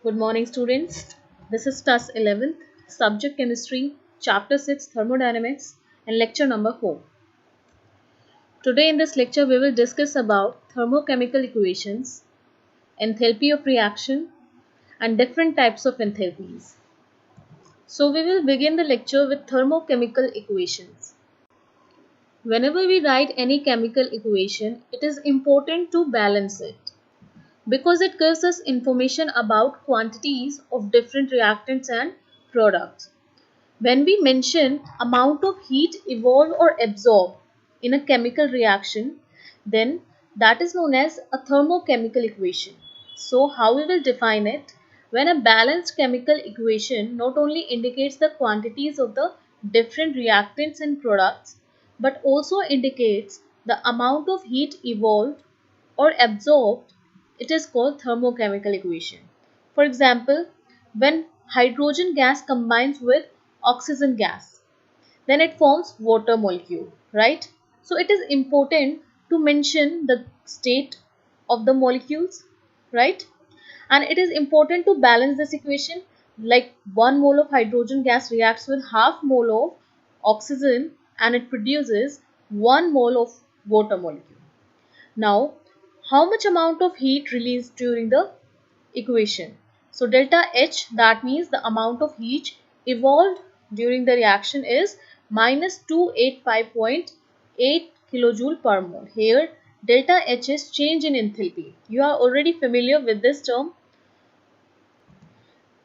Good morning, students. This is class 11th, subject chemistry, chapter 6, thermodynamics, and lecture number 4. Today in this lecture, we will discuss about thermochemical equations, enthalpy of reaction, and different types of enthalpies. So we will begin the lecture with thermochemical equations. Whenever we write any chemical equation, it is important to balance it, because it gives us information about quantities of different reactants and products. When we mention amount of heat evolved or absorbed in a chemical reaction, then that is known as a thermochemical equation. So how we will define it? When a balanced chemical equation not only indicates the quantities of the different reactants and products, but also indicates the amount of heat evolved or absorbed, it is called thermochemical equation. For example, when hydrogen gas combines with oxygen gas, then it forms water molecule, right? So it is important to mention the state of the molecules, right? And it is important to balance this equation, like 1 mole of hydrogen gas reacts with half mole of oxygen and it produces 1 mole of water molecule. Now, how much amount of heat released during the equation? So delta H, that means the amount of heat evolved during the reaction, is minus 285.8 kilojoule per mole. Here delta H is change in enthalpy. You are already familiar with this term.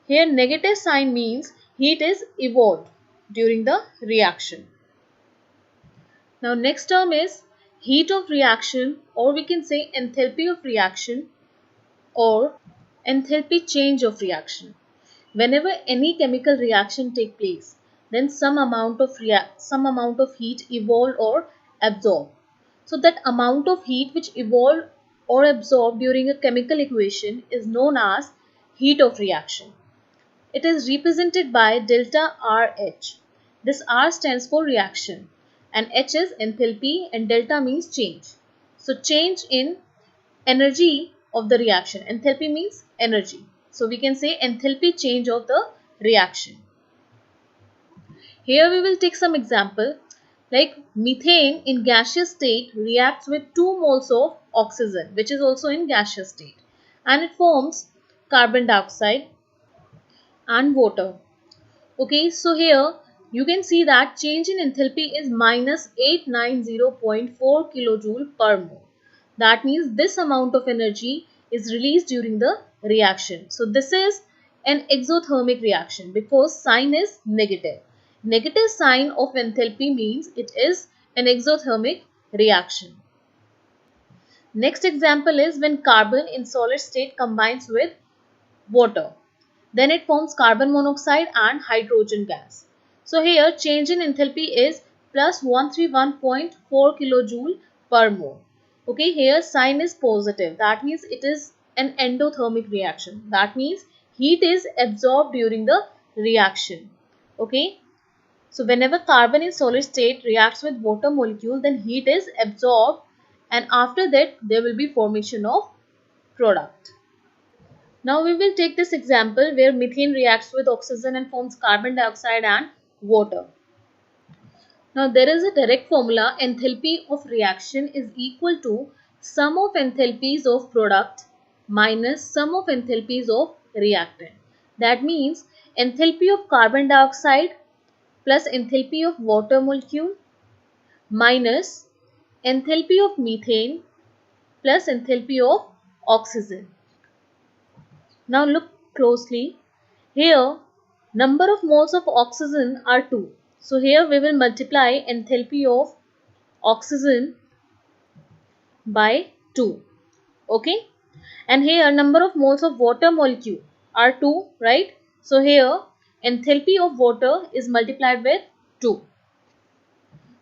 Here negative sign means heat is evolved during the reaction. Now next term is heat of reaction, or we can say enthalpy of reaction or enthalpy change of reaction. Whenever any chemical reaction take place, then some amount of heat evolved or absorbed. So that amount of heat which evolved or absorbed during a chemical equation is known as heat of reaction. It is represented by delta RH. This R stands for reaction and H is enthalpy and delta means change. So change in energy of the reaction. Enthalpy means energy. So we can say enthalpy change of the reaction. Here we will take some example, like methane in gaseous state reacts with 2 moles of oxygen, which is also in gaseous state, and it forms carbon dioxide and water. Okay, so here you can see that change in enthalpy is minus 890.4 kilojoule per mole. That means this amount of energy is released during the reaction. So this is an exothermic reaction because sign is negative. Negative sign of enthalpy means it is an exothermic reaction. Next example is when carbon in solid state combines with water. Then it forms carbon monoxide and hydrogen gas. So here change in enthalpy is plus 131.4 kilojoule per mole. Okay, here sign is positive. That means it is an endothermic reaction. That means heat is absorbed during the reaction. Okay. So whenever carbon in solid state reacts with water molecule, then heat is absorbed and after that there will be formation of product. Now we will take this example where methane reacts with oxygen and forms carbon dioxide and water. Now there is a direct formula. Enthalpy of reaction is equal to sum of enthalpies of product minus sum of enthalpies of reactant. That means enthalpy of carbon dioxide plus enthalpy of water molecule minus enthalpy of methane plus enthalpy of oxygen. Now look closely. Here number of moles of oxygen are 2. So here we will multiply enthalpy of oxygen by 2. Okay. And here number of moles of water molecule are 2, right? So here enthalpy of water is multiplied with 2.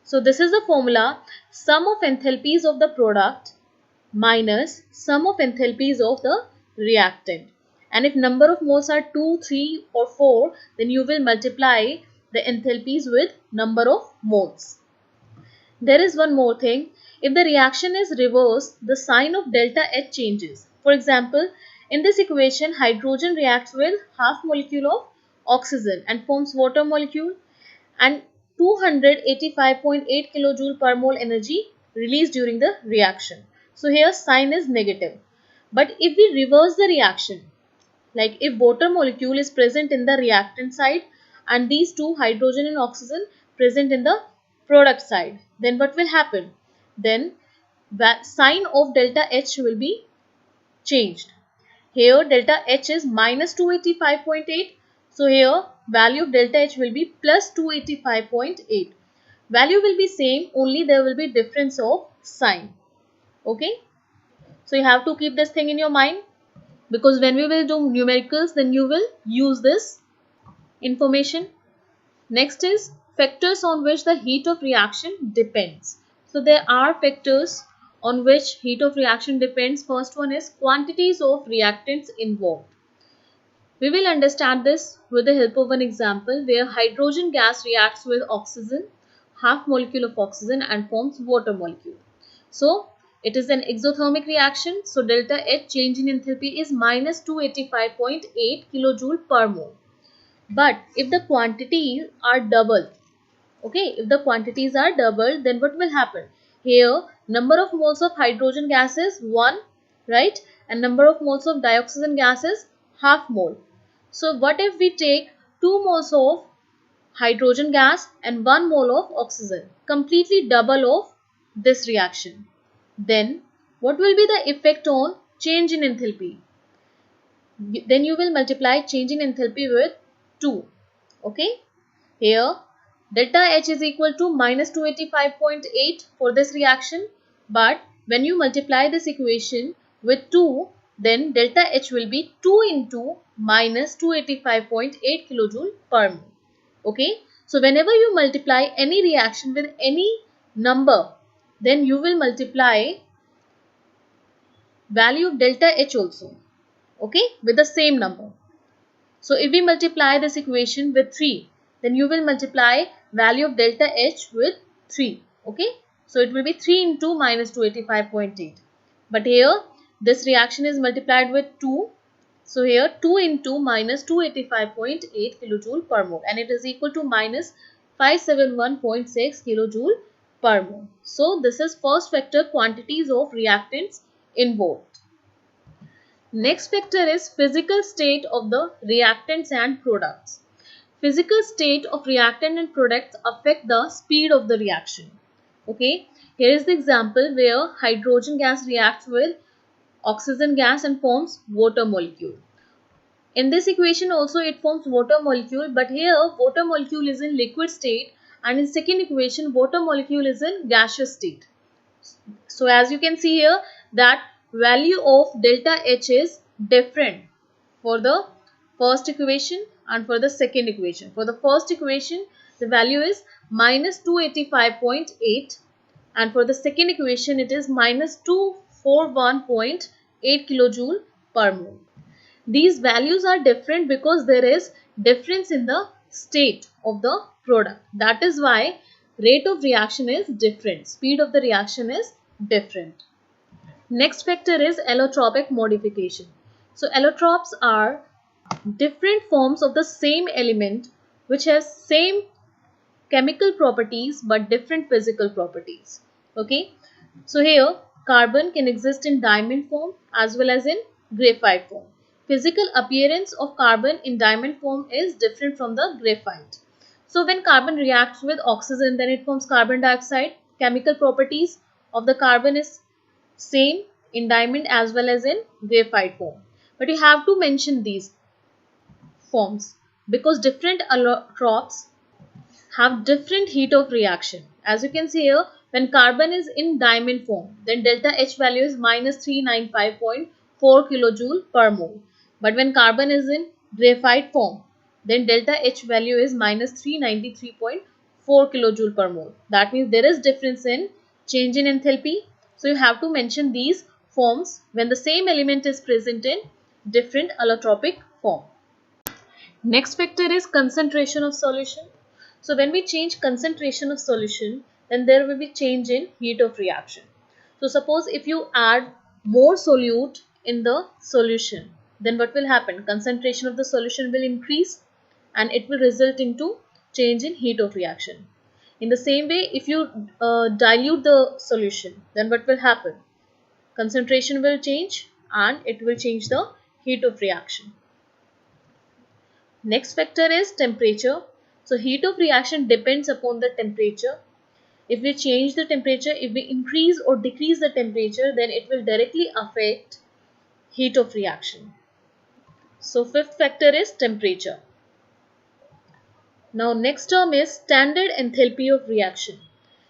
So this is the formula: sum of enthalpies of the product minus sum of enthalpies of the reactant. And if number of moles are 2, 3 or 4, then you will multiply the enthalpies with number of moles. There is one more thing. If the reaction is reversed, the sign of delta H changes. For example, In this equation, hydrogen reacts with half molecule of oxygen and forms water molecule, and 285.8 kilojoule per mole energy released during the reaction. So here sign is negative. But if we reverse the reaction, like if water molecule is present in the reactant side and these two, hydrogen and oxygen, present in the product side, then what will happen? Then the sign of delta H will be changed. Here delta H is minus 285.8. So here value of delta H will be plus 285.8. Value will be same, only there will be difference of sign. Okay. So you have to keep this thing in your mind, because when we will do numericals, then you will use this information. Next is factors on which the heat of reaction depends. So there are factors on which heat of reaction depends. First one is quantities of reactants involved. We will understand this with the help of an example where hydrogen gas reacts with oxygen, half molecule of oxygen, and forms water molecule. So it is an exothermic reaction. So delta H change in enthalpy is minus 285.8 kilojoule per mole. But if the quantities are double, okay, if the quantities are double, then what will happen? Here number of moles of hydrogen gas is 1, right, and number of moles of dioxygen gas is half mole. So what if we take 2 moles of hydrogen gas and 1 mole of oxygen, completely double of this reaction? Then what will be the effect on change in enthalpy? Then you will multiply change in enthalpy with 2. Okay, here delta H is equal to minus 285.8 for this reaction, but when you multiply this equation with 2, then delta H will be 2 into minus 285.8 kilojoule per mole. Okay, so whenever you multiply any reaction with any number, then you will multiply value of delta H also, okay, with the same number. So if we multiply this equation with 3, then you will multiply value of delta H with 3. Okay. So it will be 3 into minus 285.8. But here this reaction is multiplied with 2. So here 2 into minus 285.8 kilojoule per mole, and it is equal to minus 571.6 kilojoule per mole. So this is first factor, quantities of reactants involved. Next factor is physical state of the reactants and products. Physical state of reactant and products affect the speed of the reaction. Okay, here is the example where hydrogen gas reacts with oxygen gas and forms water molecule. In this equation also it forms water molecule, but here water molecule is in liquid state, and in second equation water molecule is in gaseous state. So as you can see here that value of delta H is different for the first equation and for the second equation. For the first equation the value is minus 285.8, and for the second equation it is minus 241.8 kilojoule per mole. These values are different because there is difference in the state of the product. That is why rate of reaction is different, speed of the reaction is different. Next factor is allotropic modification. So allotropes are different forms of the same element which has same chemical properties but different physical properties. Okay, so here carbon can exist in diamond form as well as in graphite form. Physical appearance of carbon in diamond form is different from the graphite. So when carbon reacts with oxygen, then it forms carbon dioxide. Chemical properties of the carbon is same in diamond as well as in graphite form. But you have to mention these forms because different allotropes have different heat of reaction. As you can see here, when carbon is in diamond form, then delta H value is minus 395.4 kilojoule per mole. But when carbon is in graphite form, then delta H value is minus 393.4 kilojoule per mole. That means there is difference in change in enthalpy. So you have to mention these forms when the same element is present in different allotropic form. Next factor is concentration of solution. So when we change concentration of solution, then there will be change in heat of reaction. So suppose if you add more solute in the solution, then what will happen? Concentration of the solution will increase and it will result into change in heat of reaction. In the same way, if you dilute the solution, then what will happen? Concentration will change and it will change the heat of reaction. Next factor is temperature. So heat of reaction depends upon the temperature. If we change the temperature, if we increase or decrease the temperature, then it will directly affect heat of reaction. So fifth factor is temperature. Now next term is standard enthalpy of reaction.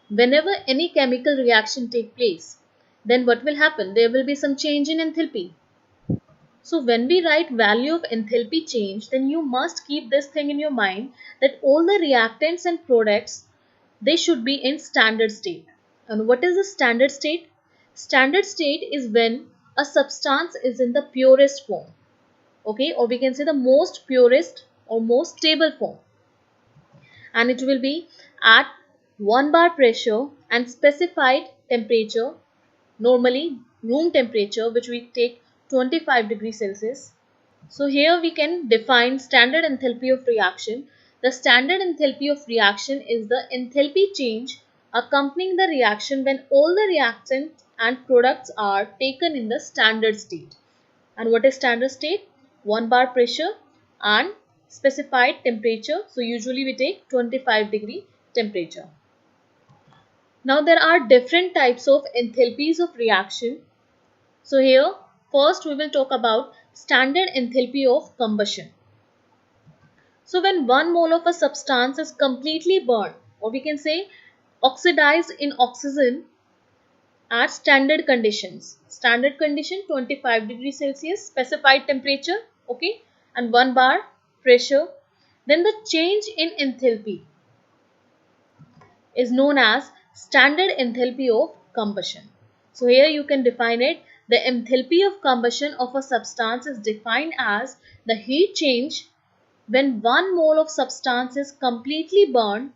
Whenever any chemical reaction take place, then what will happen? There will be some change in enthalpy. So when we write value of enthalpy change, then you must keep this thing in your mind that all the reactants and products, they should be in standard state. And what is the standard state? Standard state is when a substance is in the purest form. Okay, or we can say the most purest or most stable form. And it will be at 1 bar pressure and specified temperature, normally room temperature, which we take 25 degrees Celsius. So here we can define standard enthalpy of reaction. The standard enthalpy of reaction is the enthalpy change accompanying the reaction when all the reactants and products are taken in the standard state. And what is standard state? 1 bar pressure and specified temperature. So usually we take 25 degree temperature. Now there are different types of enthalpies of reaction. So here first we will talk about standard enthalpy of combustion. So when 1 mole of a substance is completely burned, or we can say oxidized in oxygen at standard conditions. Standard condition 25 degrees Celsius, specified temperature, okay, and 1 bar pressure. Then the change in enthalpy is known as standard enthalpy of combustion. So here you can define it. The enthalpy of combustion of a substance is defined as the heat change when 1 mole of substance is completely burned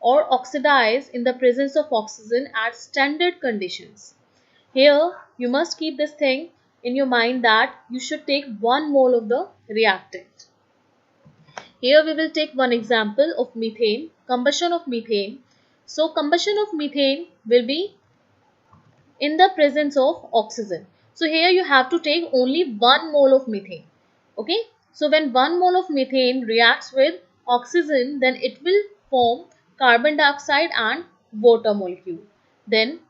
or oxidized in the presence of oxygen at standard conditions. Here you must keep this thing in your mind that you should take 1 mole of the reactant. Here we will take one example of methane, combustion of methane. So combustion of methane will be in the presence of oxygen. So here you have to take only 1 mole of methane. Okay. So when 1 mole of methane reacts with oxygen, then it will form carbon dioxide and water molecule. Then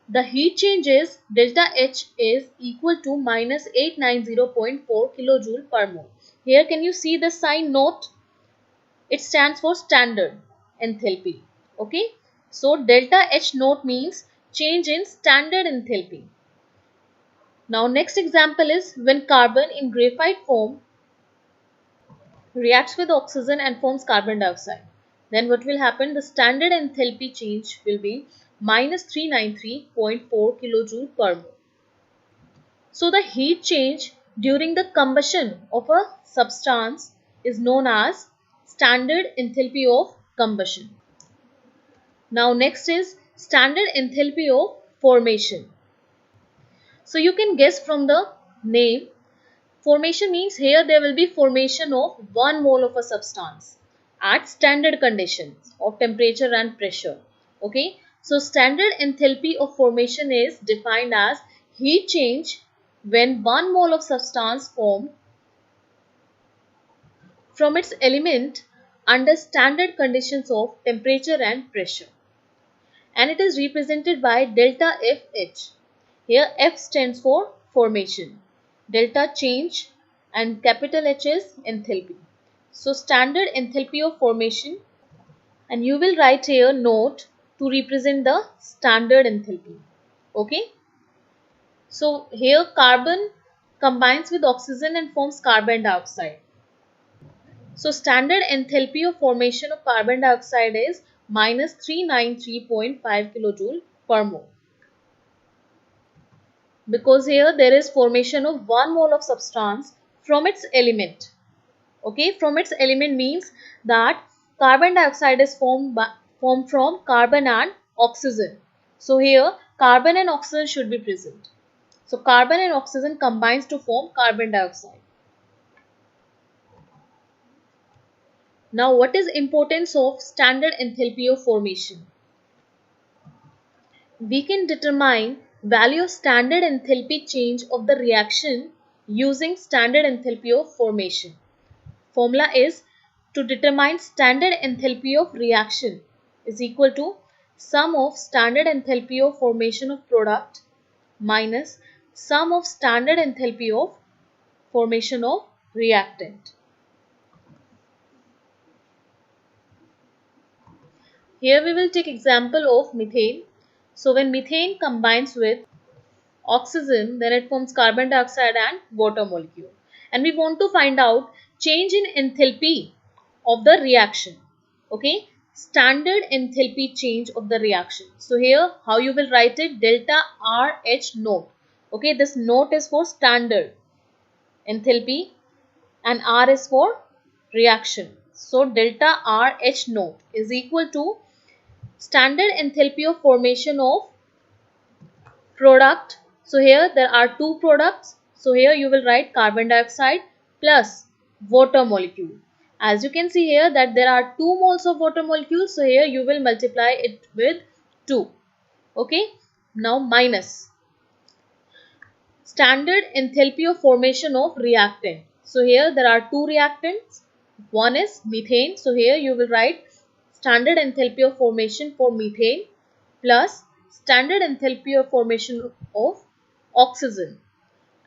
the heat change is delta H is equal to minus 890.4 kilojoule per mole. Here can you see the sign note? It stands for standard enthalpy. Okay. So delta H note means change in standard enthalpy. Now next example is when carbon in graphite form reacts with oxygen and forms carbon dioxide. Then what will happen? The standard enthalpy change will be minus 393.4 kilojoule per mole. So the heat change during the combustion of a substance is known as standard enthalpy of combustion. Now next is standard enthalpy of formation. So you can guess from the name, formation means here there will be formation of 1 mole of a substance at standard conditions of temperature and pressure. Okay. So standard enthalpy of formation is defined as heat change when 1 mole of substance formed from its element under standard conditions of temperature and pressure. And it is represented by delta FH. Here F stands for formation, delta change, and capital H is enthalpy. So standard enthalpy of formation, and you will write here note to represent the standard enthalpy. Okay. So here carbon combines with oxygen and forms carbon dioxide. So standard enthalpy of formation of carbon dioxide is minus 393.5 kilojoule per mole. Because here there is formation of 1 mole of substance from its element. Okay, from its element means that carbon dioxide is formed from carbon and oxygen. So here carbon and oxygen should be present. So carbon and oxygen combines to form carbon dioxide. Now, what is importance of standard enthalpy of formation? We can determine value of standard enthalpy change of the reaction using standard enthalpy of formation. Formula is to determine standard enthalpy of reaction is equal to sum of standard enthalpy of formation of product minus sum of standard enthalpy of formation of reactant. Here we will take example of methane. So when methane combines with oxygen, then it forms carbon dioxide and water molecule. And we want to find out change in enthalpy of the reaction. Okay, standard enthalpy change of the reaction. So here how you will write it, delta RH note. Okay, this note is for standard enthalpy and R is for reaction. So delta RH note is equal to standard enthalpy of formation of product. So here there are two products. So here you will write carbon dioxide plus water molecule. As you can see here that there are 2 moles of water molecule. So here you will multiply it with 2. Okay. Now minus standard enthalpy of formation of reactant. So here there are 2 reactants. One is methane. So here you will write standard enthalpy of formation for methane plus standard enthalpy of formation of oxygen.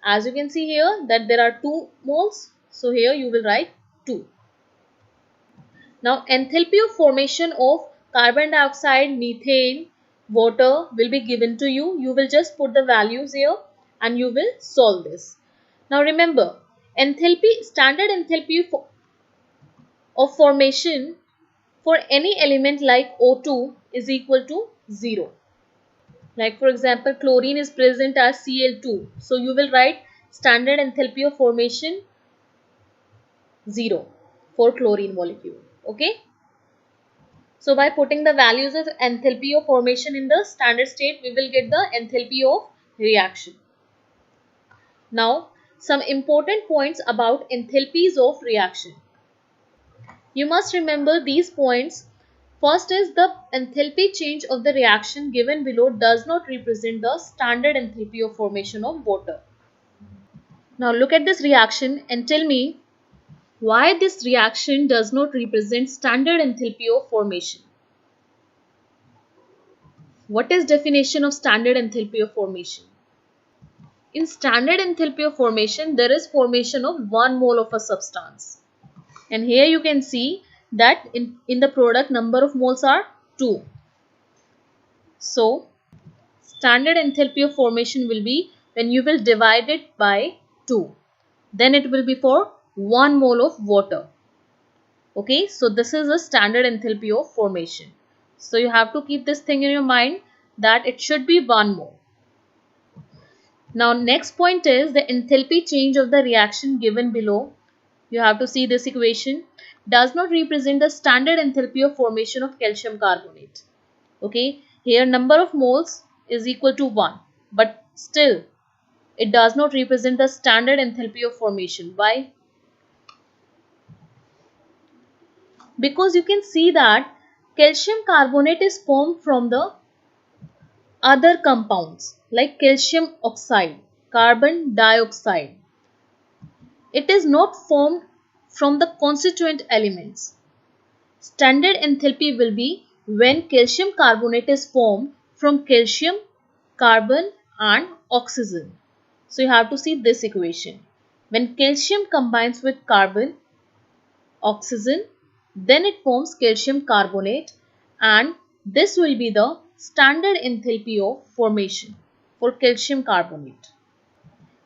As you can see here that there are 2 moles. So here you will write 2. Now enthalpy of formation of carbon dioxide, methane, water will be given to you. You will just put the values here and you will solve this. Now remember, enthalpy, standard enthalpy of formation for any element like O2 is equal to 0. Like for example, chlorine is present as Cl2. So you will write standard enthalpy of formation 0 for chlorine molecule. Okay. So by putting the values of enthalpy of formation in the standard state, we will get the enthalpy of reaction. Now, some important points about enthalpies of reaction. You must remember these points. First is the enthalpy change of the reaction given below does not represent the standard enthalpy of formation of water. Now look at this reaction and tell me why this reaction does not represent standard enthalpy of formation. What is definition of standard enthalpy of formation? In standard enthalpy of formation, there is formation of 1 mole of a substance. And here you can see that in the product number of moles are 2. So, standard enthalpy of formation will be when you will divide it by 2. Then it will be for 1 mole of water. Okay, so this is a standard enthalpy of formation. So you have to keep this thing in your mind that it should be 1 mole. Now next point is the enthalpy change of the reaction given below. You have to see this equation does not represent the standard enthalpy of formation of calcium carbonate. Okay, here number of moles is equal to 1, but still it does not represent the standard enthalpy of formation. Why? Because you can see that calcium carbonate is formed from the other compounds like calcium oxide, carbon dioxide. It is not formed from the constituent elements. Standard enthalpy will be when calcium carbonate is formed from calcium, carbon and oxygen. So you have to see this equation. When calcium combines with carbon, oxygen, then it forms calcium carbonate, and this will be the standard enthalpy of formation for calcium carbonate.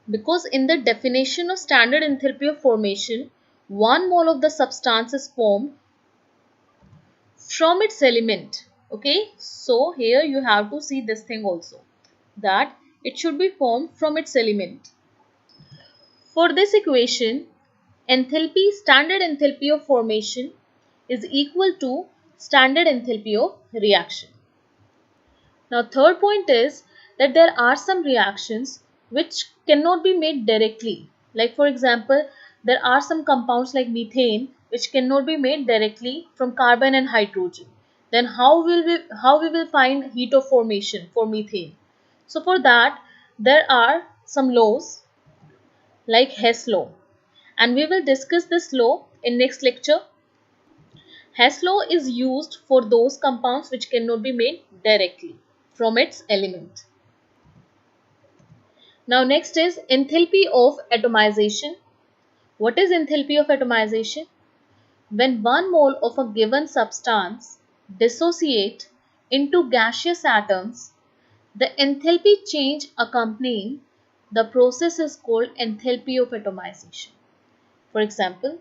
Because in the definition of standard enthalpy of formation, 1 mole of the substance is formed from its element. Okay, so here you have to see this thing also, that it should be formed from its element. For this equation, enthalpy, standard enthalpy of formation is equal to standard enthalpy of reaction. Now third point is that there are some reactions which cannot be made directly. Like for example, there are some compounds like methane which cannot be made directly from carbon and hydrogen, then how we will find heat of formation for methane? So for that, there are some laws like Hess law, and we will discuss this law in next lecture. Hess law is used for those compounds which cannot be made directly from its element. Now next is enthalpy of atomization. What is enthalpy of atomization? When one mole of a given substance dissociate into gaseous atoms, the enthalpy change accompanying the process is called enthalpy of atomization. For example,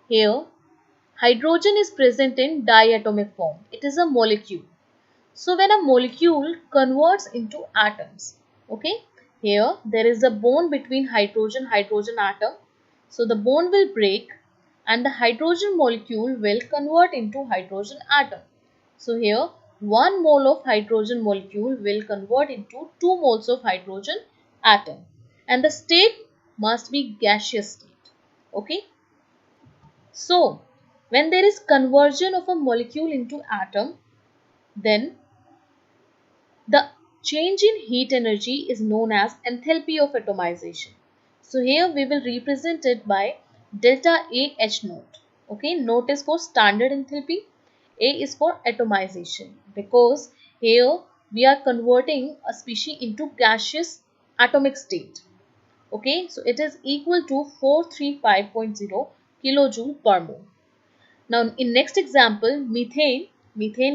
here hydrogen is present in diatomic form. It is a molecule. So when a molecule converts into atoms, okay, here there is a bond between hydrogen atom. So the bond will break and the hydrogen molecule will convert into hydrogen atom. So here 1 mole of hydrogen molecule will convert into 2 moles of hydrogen atom, and the state must be gaseous state. Okay. So when there is conversion of a molecule into atom, then the change in heat energy is known as enthalpy of atomization. So here we will represent it by delta A H naught. Okay, naught is for standard enthalpy, A is for atomization, because here we are converting a species into gaseous atomic state. Okay, so it is equal to 435.0 kilojoule per mole. Now in next example, methane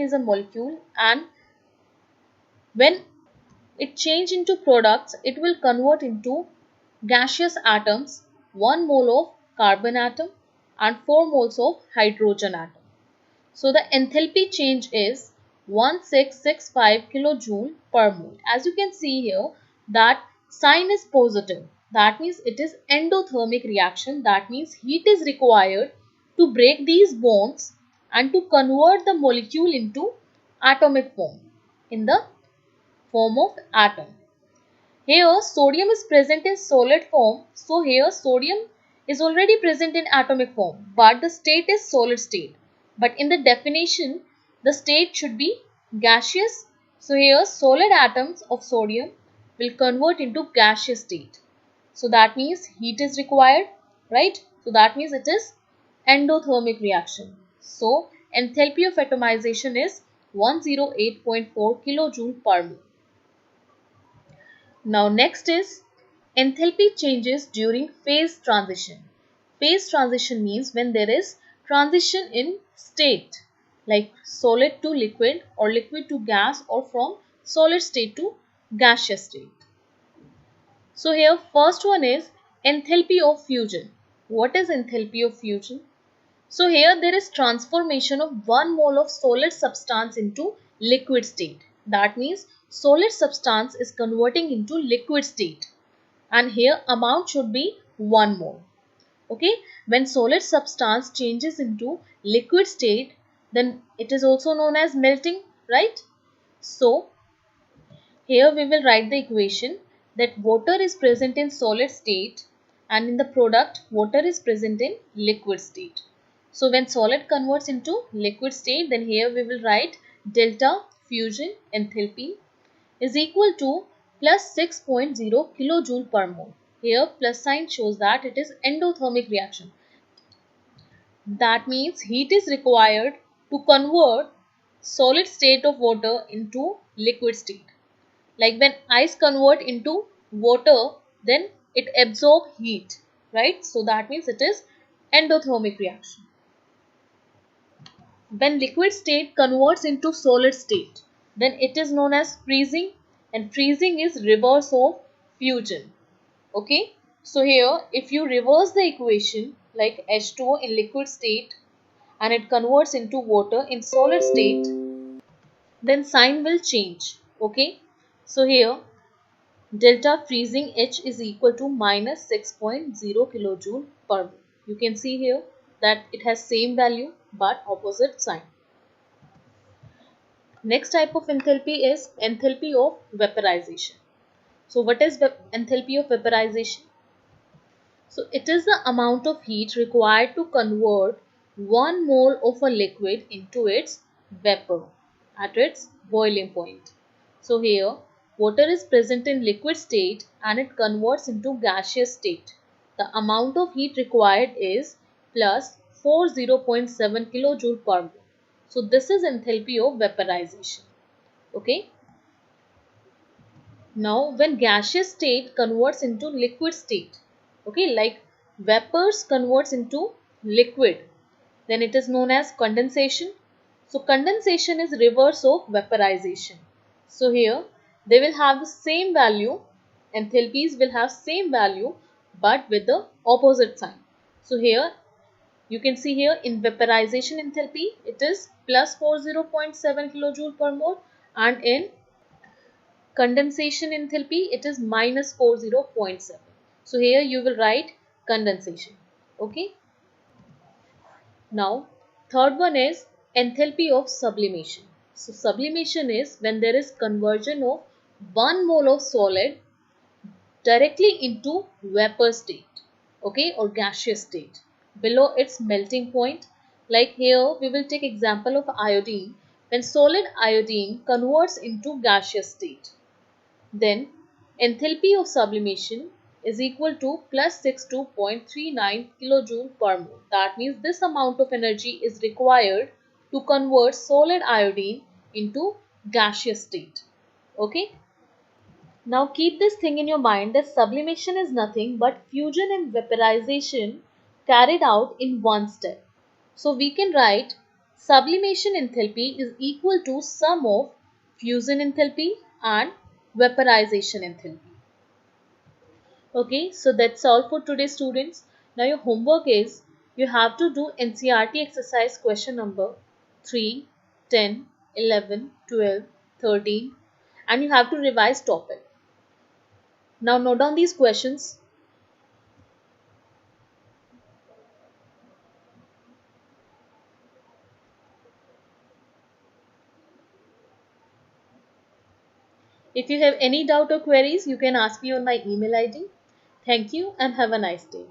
is a molecule, and when it change into products, it will convert into gaseous atoms, 1 mole of carbon atom and 4 moles of hydrogen atom. So the enthalpy change is 1665 kilojoule per mole. As you can see here, that sign is positive. That means it is endothermic reaction. That means heat is required to break these bonds and to convert the molecule into atomic form in the form of atom. Here sodium is present in solid form. So here sodium is already present in atomic form, but the state is solid state. But in the definition, the state should be gaseous. So here solid atoms of sodium will convert into gaseous state. So that means heat is required, right? So that means it is endothermic reaction. So enthalpy of atomization is 108.4 kilojoule per mole. Now next is enthalpy changes during phase transition. Phase transition means when there is transition in state, like solid to liquid or liquid to gas, or from solid state to gaseous state. So here first one is enthalpy of fusion. What is enthalpy of fusion? So here there is transformation of 1 mole of solid substance into liquid state. That means solid substance is converting into liquid state, and here amount should be 1 mole. Okay, when solid substance changes into liquid state, then it is also known as melting, right? So here we will write the equation that water is present in solid state, and in the product water is present in liquid state. So when solid converts into liquid state, then here we will write delta fusion enthalpy is equal to plus 6.0 kilojoule per mole. Here plus sign shows that it is endothermic reaction. That means heat is required to convert solid state of water into liquid state. Like when ice convert into water, then it absorb heat, right? So that means it is endothermic reaction. When liquid state converts into solid state, then it is known as freezing, and freezing is reverse of fusion. Okay, so here if you reverse the equation, like H2O in liquid state and it converts into water in solid state, then sign will change. Okay, so here delta freezing H is equal to minus 6.0 kilojoule per mole. You can see here that it has same value but opposite sign. Next type of enthalpy is enthalpy of vaporization. So what is enthalpy of vaporization? So it is the amount of heat required to convert 1 mole of a liquid into its vapor at its boiling point. So here water is present in liquid state and it converts into gaseous state. The amount of heat required is plus 40.7 kilojoule per mole. So this is enthalpy of vaporization. Okay. Now when gaseous state converts into liquid state, okay, like vapors converts into liquid, then it is known as condensation. So condensation is reverse of vaporization. So here they will have the same value, enthalpies will have same value but with the opposite sign. So here you can see here in vaporization enthalpy it is plus 40.7 kilojoule per mole, and in condensation enthalpy it is minus 40.7. So here you will write condensation. Okay. Now third one is enthalpy of sublimation. So sublimation is when there is conversion of 1 mole of solid directly into vapor state, okay, or gaseous state below its melting point. Like here we will take example of iodine. When solid iodine converts into gaseous state, then enthalpy of sublimation is equal to plus 62.39 kilojoule per mole. That means this amount of energy is required to convert solid iodine into gaseous state. Okay. Now keep this thing in your mind that sublimation is nothing but fusion and vaporization carried out in one step. So we can write sublimation enthalpy is equal to sum of fusion enthalpy and vaporization enthalpy. Okay, so that's all for today, students. Now your homework is you have to do NCERT exercise question number 3, 10, 11, 12, 13, and you have to revise topic. Now note down these questions. If you have any doubt or queries, you can ask me on my email ID. Thank you and have a nice day.